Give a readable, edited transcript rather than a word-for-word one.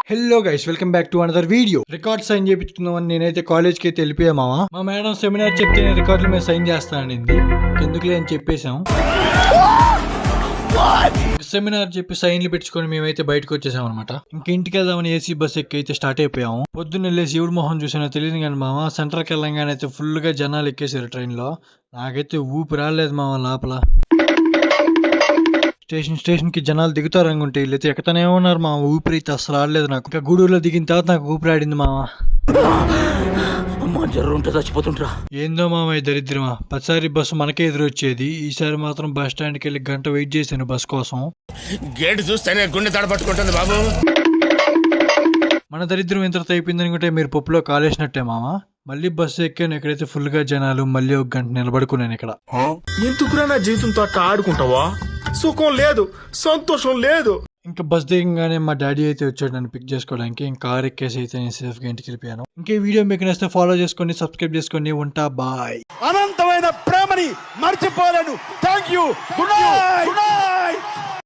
Hello guys, welcome back to another video. Record sign చేయించుకుందామని నేనైతే కాలేజ్కి అయితే వెళ్ళిపోయా మామ. మా మేడం సెమినార్ చెప్తే రికార్డులు మేము సైన్ చేస్తానండి. ఎందుకులే అని చెప్పేశాం. సెమినార్ చెప్పి సైన్లు పెట్టుకొని మేమైతే బయటకు వచ్చేసాం అనమాట. ఇంక ఇంటికి వెళ్దామని ఏసీ బస్ ఎక్కి అయితే స్టార్ట్ అయిపోయాము. పొద్దున్న వెళ్ళేసి శివుడు మొహం చూసానో తెలియదు కానీ మామ, సెంటర్కి వెళ్ళంగానే అయితే ఫుల్ గా జనాలు ఎక్కేసారు ట్రైన్ లో. నాకైతే ఊపి రాలేదు మామ లోపల. స్టేషన్ కి జనాలు దిగుతారు అనుకుంటే వీళ్ళైతే ఎక్కతనే ఉన్నారు మా. ఊపిరి అసలు ఆడలేదు నాకు. ఇంకా గూడూరులో దిగిన తర్వాత నాకు ఊపిరి ఆడింది మామ. చచ్చిపోతుంటా ఏందో మామ ఈ దరిద్రమా. ప్రతిసారి బస్సు మనకే ఎదురొచ్చేది, ఈసారి మాత్రం బస్ స్టాండ్కి వెళ్ళి గంట వెయిట్ చేశాను బస్ కోసం. గేట్ చూస్తేనే గుండె తడబట్టుకుంటుంది బాబు. మన దరిద్రం ఇంతతో అయిపోయింది అనుకుంటే మీరు పప్పులో కాలేసినట్టే మామ. మళ్ళీ బస్సు ఎక్కాను, ఎక్కడైతే ఫుల్ గా జనాలు. మళ్ళీ ఒక గంట నిలబడుకున్నాను ఇక్కడ. ఎందుకురా నా జీవితంతో అట్లా ఆడుకుంటావా? సుఖం లేదు, సంతోషం లేదు. ఇంకా బస్ దిగంగానే మా డాడీ అయితే వచ్చాడు నన్ను పిక్ చేసుకోవడానికి. ఇంకా కార్ ఎక్కేసి అయితే నేను సేఫ్ గా ఇంటికి వెళ్ళిపోయాను. ఇంకే వీడియో మీకు నచ్చితే ఫాలో చేసుకోండి, సబ్స్క్రైబ్ చేసుకోండి. ఉంటా, బాయ్. అనంతమైన ప్రేమని మర్చిపోలేను. Thank you. Good night.